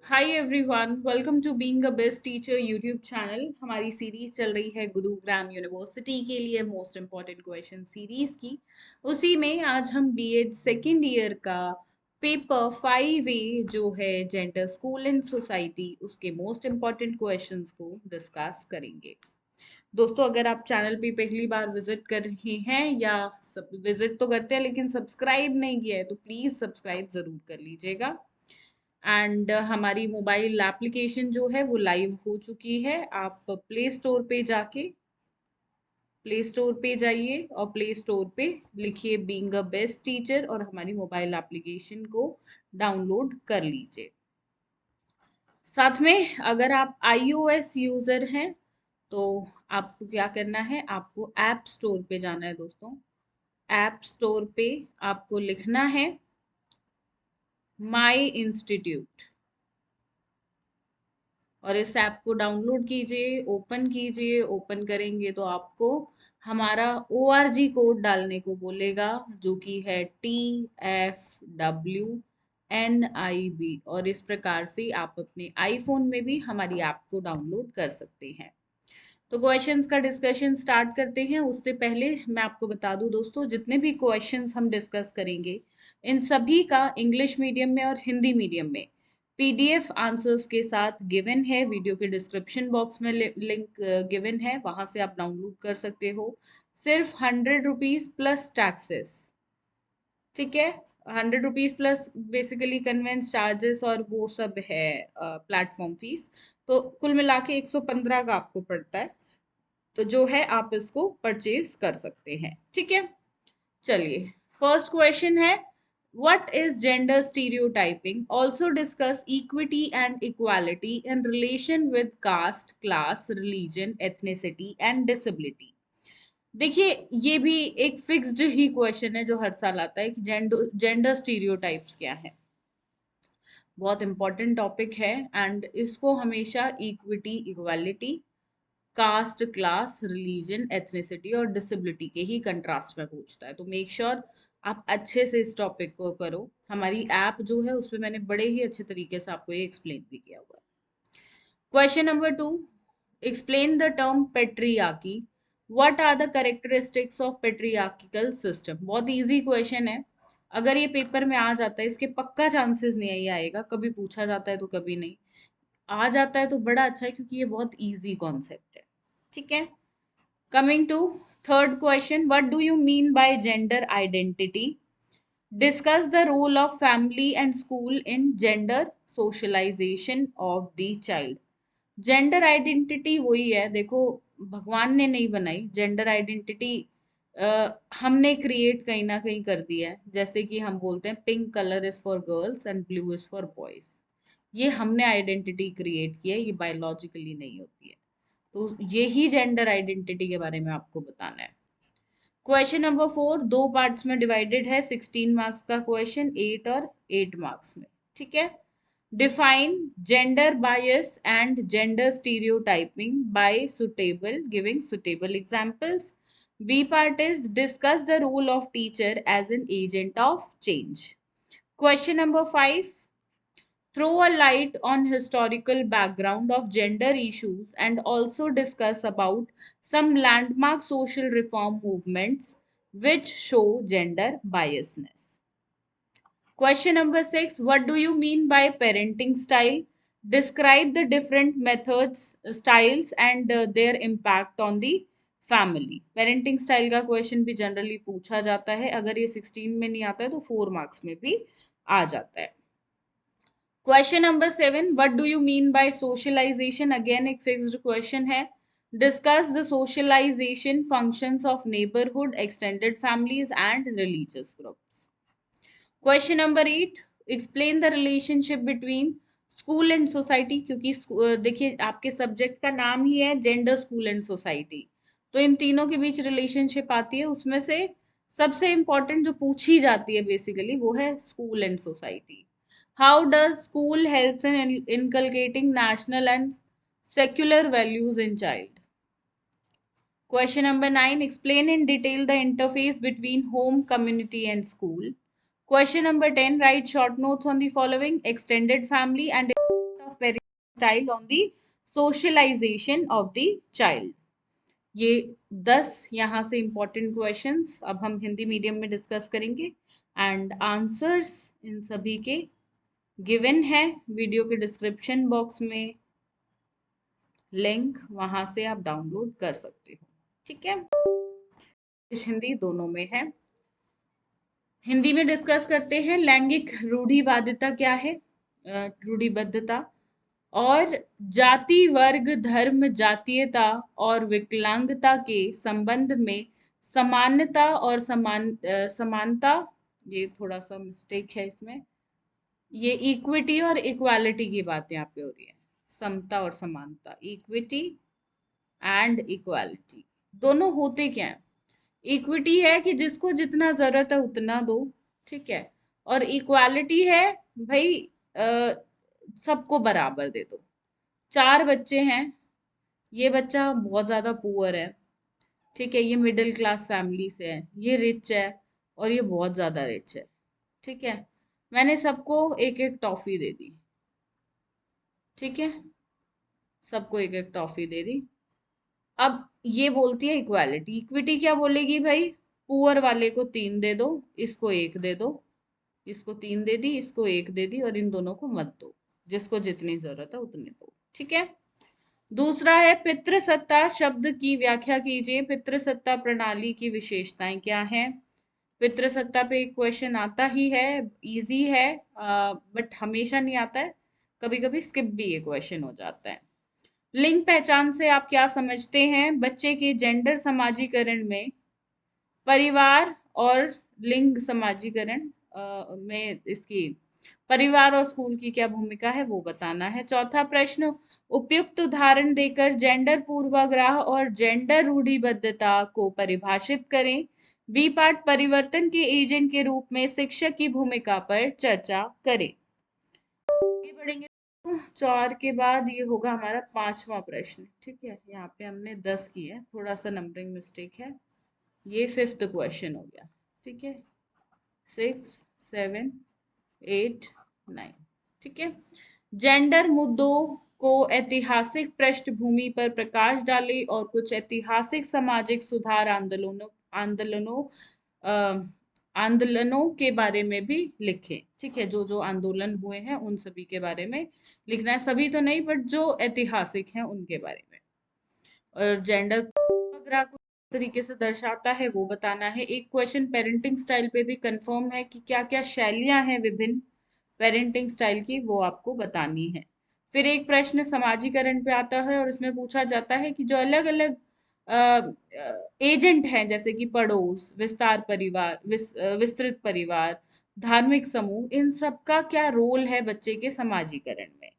Hi everyone, welcome to being a best teacher YouTube channel. हमारी series चल रही है गुरुग्राम यूनिवर्सिटी के लिए मोस्ट इम्पॉर्टेंट क्वेश्चन सीरीज की। उसी में आज हम बीएड सेकेंड ईयर का पेपर 5A जो है जेंडर स्कूल एंड सोसाइटी उसके मोस्ट इम्पॉर्टेंट क्वेश्चंस को डिस्कस करेंगे। दोस्तों, अगर आप चैनल पे पहली बार विजिट कर रहे हैं या सब विजिट तो करते हैं लेकिन सब्सक्राइब नहीं किया है तो प्लीज सब्सक्राइब जरूर कर लीजिएगा। एंड हमारी मोबाइल एप्लीकेशन जो है वो लाइव हो चुकी है। आप प्ले स्टोर पे जाइए और प्ले स्टोर पे लिखिए बीइंग अ बेस्ट टीचर और हमारी मोबाइल एप्लीकेशन को डाउनलोड कर लीजिए। साथ में अगर आप iOS यूजर हैं तो आपको क्या करना है, आपको ऐप स्टोर पे जाना है दोस्तों। ऐप स्टोर पे आपको लिखना है माई इंस्टीट्यूट और इस ऐप को डाउनलोड कीजिए, ओपन कीजिए। ओपन करेंगे तो आपको हमारा ORG कोड डालने को बोलेगा जो कि है TFWNIB और इस प्रकार से आप अपने आईफोन में भी हमारी ऐप को डाउनलोड कर सकते हैं। तो क्वेश्चंस का डिस्कशन स्टार्ट करते हैं। उससे पहले मैं आपको बता दूं दोस्तों, जितने भी क्वेश्चंस हम डिस्कस करेंगे इन सभी का इंग्लिश मीडियम में और हिंदी मीडियम में PDF आंसर्स के साथ गिवन है। वीडियो के डिस्क्रिप्शन बॉक्स में लिंक गिवन है, वहां से आप डाउनलोड कर सकते हो। सिर्फ 100 रुपीज प्लस टैक्सेस, ठीक है। 100 rupees plus basically convenience charges और वो सब है प्लेटफॉर्म फीस। तो कुल मिला के 115 का आपको पड़ता है। तो जो है आप इसको परचेज कर सकते हैं, ठीक है। चलिए, फर्स्ट क्वेश्चन है what is gender stereotyping, also discuss equity and equality in relation with caste, class, religion, ethnicity and disability. देखिए, ये भी एक फिक्स्ड ही क्वेश्चन है जो हर साल आता है कि जेंडर स्टीरियोटाइप्स क्या है। बहुत इंपॉर्टेंट टॉपिक है एंड इसको हमेशा equity, equality, caste, class, religion, ethnicity और डिसेबिलिटी के ही कंट्रास्ट में पूछता है। तो मेक श्योर आप अच्छे से इस टॉपिक को करो। हमारी ऐप जो है उसमें मैंने बड़े ही अच्छे तरीके से आपको ये एक्सप्लेन भी किया हुआ है। Question number 2, explain the term patriarchy, what are the characteristics of patriarchal system। बहुत इजी क्वेश्चन है। अगर ये पेपर में आ जाता है, इसके पक्का चांसेस नहीं है ये आएगा, कभी पूछा जाता है तो कभी नहीं। आ जाता है तो बड़ा अच्छा है क्योंकि ये बहुत इजी कॉन्सेप्ट है, ठीक है। Coming to third question, what do you mean by gender identity, discuss the role of family and school in gender socialisation of the child. Gender identity वही है, देखो, भगवान ने नहीं बनाई जेंडर आइडेंटिटी, हमने क्रिएट कहीं ना कहीं कर दिया है। जैसे कि हम बोलते हैं pink colour is for girls and blue is for boys, ये हमने आइडेंटिटी क्रिएट की है, ये बायोलॉजिकली नहीं होती है। तो यही जेंडर आइडेंटिटी के बारे में आपको बताना है। क्वेश्चन नंबर 4 दो पार्ट्स में डिवाइडेड है, 16 मार्क्स का क्वेश्चन, 8 और 8 मार्क्स में, ठीक है। Define gender bias and gender stereotyping by suitable, giving suitable examples. B part is discuss the role of teacher as an agent of change. Question number 5, throw a light on historical background of gender issues and also discuss about some landmark social reform movements which show gender biasness. Question number 6, what do you mean by parenting style? Describe the different methods, styles and their impact on the family. Parenting style का question भी generally पूछा जाता है, अगर ये 16 में नहीं आता है तो 4 marks में भी आ जाता है। Question number 7, what do you mean by socialisation, again एक फिक्स्ड क्वेश्चन है। Discuss the socialisation functions of neighbourhood, extended families and religious groups. Question number 8, explain the relationship between school and society, क्योंकि देखिए आपके subject का नाम ही है gender school and society, तो इन तीनों के बीच रिलेशनशिप आती है। उसमें से सबसे इंपॉर्टेंट जो पूछी जाती है बेसिकली वो है school and society. How does school helps in inculcating national and secular values in child? Question number 9, explain in detail the interface between home, community and school. Question number 10, write short notes on the following: extended family and of parenting style on the socialisation of the child. ये 10 यहाँ से important questions अब हम Hindi medium में discuss करेंगे and answers in सभी के given है वीडियो के डिस्क्रिप्शन बॉक्स में लिंक, वहां से आप डाउनलोड कर सकते हो। ठीक है, हिंदी दोनों में है। हिंदी में डिस्कस करते हैं लैंगिक रूढ़िवादिता क्या है, रूढ़िबद्धता, और जाति वर्ग धर्म जातीयता और विकलांगता के संबंध में समानता और समानता, ये थोड़ा सा मिस्टेक है इसमें, ये इक्विटी और इक्वालिटी की बात यहाँ पे हो रही है, समता और समानता, इक्विटी एंड इक्वालिटी। दोनों होते क्या है? इक्विटी है कि जिसको जितना जरूरत है उतना दो, ठीक है, और इक्वालिटी है भाई सबको बराबर दे दो। 4 बच्चे हैं, ये बच्चा बहुत ज्यादा पुअर है, ठीक है, ये मिडिल क्लास फैमिली से है, ये रिच है और ये बहुत ज्यादा रिच है, ठीक है, मैंने सबको एक एक टॉफी दे दी, ठीक है, सबको एक एक टॉफी दे दी। अब ये बोलती है इक्वालिटी, इक्विटी क्या बोलेगी भाई, पुअर वाले को 3 दे दो, इसको 1 दे दो, इसको 3 दे दी, इसको 1 दे दी, और इन दोनों को मत दो, जिसको जितनी जरूरत है उतनी दो, ठीक है। दूसरा है पितृसत्ता शब्द की व्याख्या कीजिए, पितृसत्ता प्रणाली की विशेषताएं क्या हैं। पितृसत्ता पे एक क्वेश्चन आता ही है, इजी है, बट हमेशा नहीं आता है, कभी कभी स्किप भी ये क्वेश्चन हो जाता है। लिंग पहचान से आप क्या समझते हैं? बच्चे के जेंडर समाजीकरण में परिवार और लिंग समाजीकरण में इसकी परिवार और स्कूल की क्या भूमिका है वो बताना है। चौथा प्रश्न, उपयुक्त उदाहरण देकर जेंडर पूर्वाग्रह और जेंडर रूढ़िबद्धता को परिभाषित करें। बी पार्ट, परिवर्तन के एजेंट के रूप में शिक्षक की भूमिका पर चर्चा करें। आगे बढ़ेंगे तो 4 के बाद ये होगा हमारा 5वां प्रश्न, ठीक है, यहाँ पे हमने 10 किए, थोड़ा सा नंबरिंग मिस्टेक है, ये 5th क्वेश्चन हो गया, ठीक है, 6, 7, 8, 9, ठीक है। जेंडर मुद्दों को ऐतिहासिक पृष्ठभूमि पर प्रकाश डाले और कुछ ऐतिहासिक सामाजिक सुधार आंदोलनों अ, आंदोलनों के बारे में भी लिखें, ठीक है, जो जो आंदोलन हुए हैं उन सभी के बारे में लिखना है, सभी तो नहीं बट जो ऐतिहासिक हैं उनके बारे में। और जेंडर को तरीके से दर्शाता है वो बताना है। एक क्वेश्चन पेरेंटिंग स्टाइल पे भी कंफर्म है कि क्या क्या शैलियां हैं विभिन्न पेरेंटिंग स्टाइल की, वो आपको बतानी है। फिर एक प्रश्न समाजीकरण पे आता है और उसमें पूछा जाता है कि जो अलग अलग एजेंट हैं जैसे कि पड़ोस, विस्तार परिवार, विस्तृत परिवार, धार्मिक समूह, इन सब का क्या रोल है बच्चे के समाजीकरण में।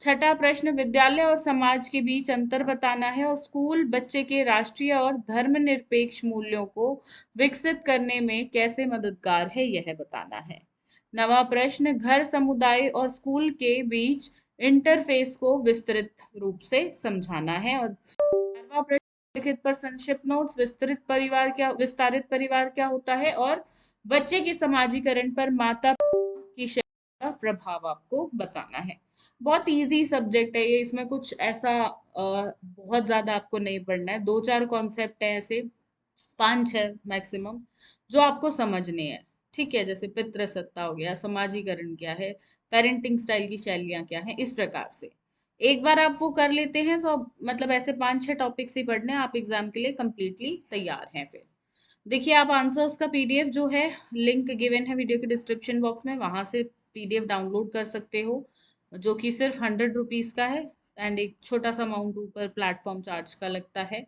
छठा प्रश्न, विद्यालय और समाज के बीच अंतर बताना है और स्कूल बच्चे के राष्ट्रीय और धर्मनिरपेक्ष मूल्यों को विकसित करने में कैसे मददगार है यह बताना है। नवा प्रश्न, घर समुदाय और स्कूल के बीच इंटरफेस को विस्तृत रूप से समझाना है। और 11वां प्रश्न, लिखित पर संक्षिप्त नोट्स, विस्तारित परिवार क्या होता है और बच्चे के समाजीकरण पर माता की का प्रभाव आपको बताना है। बहुत इजी सब्जेक्ट है ये, इसमें कुछ ऐसा बहुत ज्यादा आपको नहीं पढ़ना है, 2-4 कॉन्सेप्ट है ऐसे, 5-6 मैक्सिमम जो आपको समझने हैं, ठीक है, जैसे पितृसत्ता हो गया, समाजीकरण क्या है, पेरेंटिंग स्टाइल की शैलियां क्या हैं, इस प्रकार से एक बार आप वो कर लेते हैं तो मतलब ऐसे 5-6 टॉपिक्स ही पढ़ने हैं, आप एग्जाम के लिए कंप्लीटली तैयार हैं। फिर देखिए, आप आंसर्स का पीडीएफ जो है, लिंक गिवन है वीडियो के डिस्क्रिप्शन बॉक्स में, वहां से पीडीएफ डाउनलोड कर सकते हो, जो कि सिर्फ 100 रुपीज का है एंड एक छोटा सा अमाउंट ऊपर प्लेटफॉर्म चार्ज का लगता है।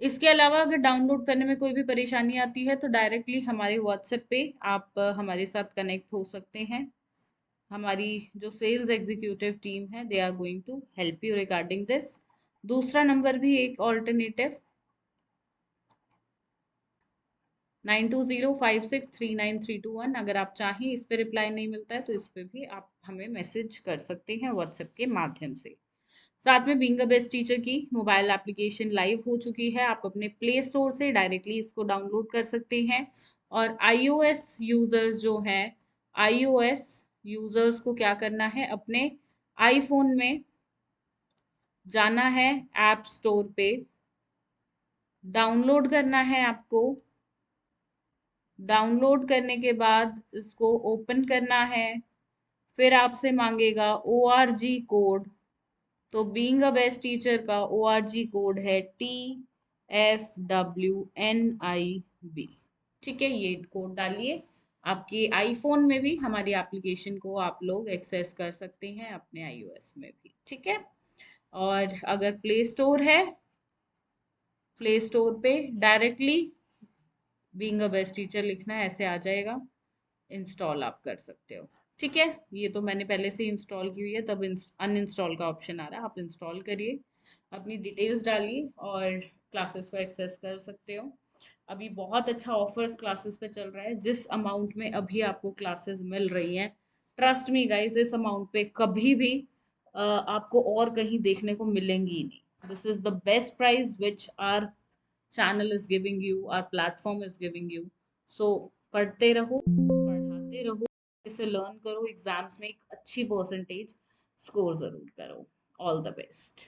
इसके अलावा अगर डाउनलोड करने में कोई भी परेशानी आती है तो डायरेक्टली हमारे व्हाट्सएप पे आप हमारे साथ कनेक्ट हो सकते हैं। हमारी जो सेल्स एग्जीक्यूटिव टीम है they are going to help you regarding this. दूसरा नंबर भी एक ऑल्टरनेटिव 9205639321, अगर आप चाहें इस पे रिप्लाई नहीं मिलता है तो इस पे भी आप हमें मैसेज कर सकते हैं व्हाट्सएप के माध्यम से। साथ में बीइंग अ बेस्ट टीचर की मोबाइल एप्लीकेशन लाइव हो चुकी है, आप अपने प्ले स्टोर से डायरेक्टली इसको डाउनलोड कर सकते हैं। और आईओएस यूजर्स जो हैं, आईओएस यूजर्स को क्या करना है, अपने आईफोन में जाना है ऐप स्टोर पे, डाउनलोड करना है आपको। डाउनलोड करने के बाद इसको ओपन करना है, फिर आपसे मांगेगा ORG कोड। तो बीइंग अ बेस्ट टीचर का ORG कोड है TFWNIB। ठीक है, ये कोड डालिए। आपके आईफोन में भी हमारी एप्लीकेशन को आप लोग एक्सेस कर सकते हैं, अपने iOS में भी। ठीक है, और अगर प्ले स्टोर है, प्ले स्टोर पे directly being a best teacher लिखना है, ऐसे आ जाएगा, इंस्टॉल आप कर सकते हो। ठीक है, ये तो मैंने पहले से इंस्टॉल की हुई है, तब अनइंस्टॉल का ऑप्शन आ रहा है, आप इंस्टॉल करिए, अपनी डिटेल्स डालिए और क्लासेस को एक्सेस कर सकते हो। अभी बहुत अच्छा ऑफर्स क्लासेस पे चल रहा है। जिस अमाउंट में अभी आपको क्लासेस मिल रही हैं, ट्रस्ट मी गाइस, इस अमाउंट पे कभी भी आपको और कहीं देखने को मिलेंगी ही नहीं। This is the best price which our channel is giving you, our platform is giving you. So पढ़ते रहो, पढ़ाते रहो, इसे लर्न करो, एग्जाम्स में एक अच्छी परसेंटेज स्कोर जरूर करो। All the best.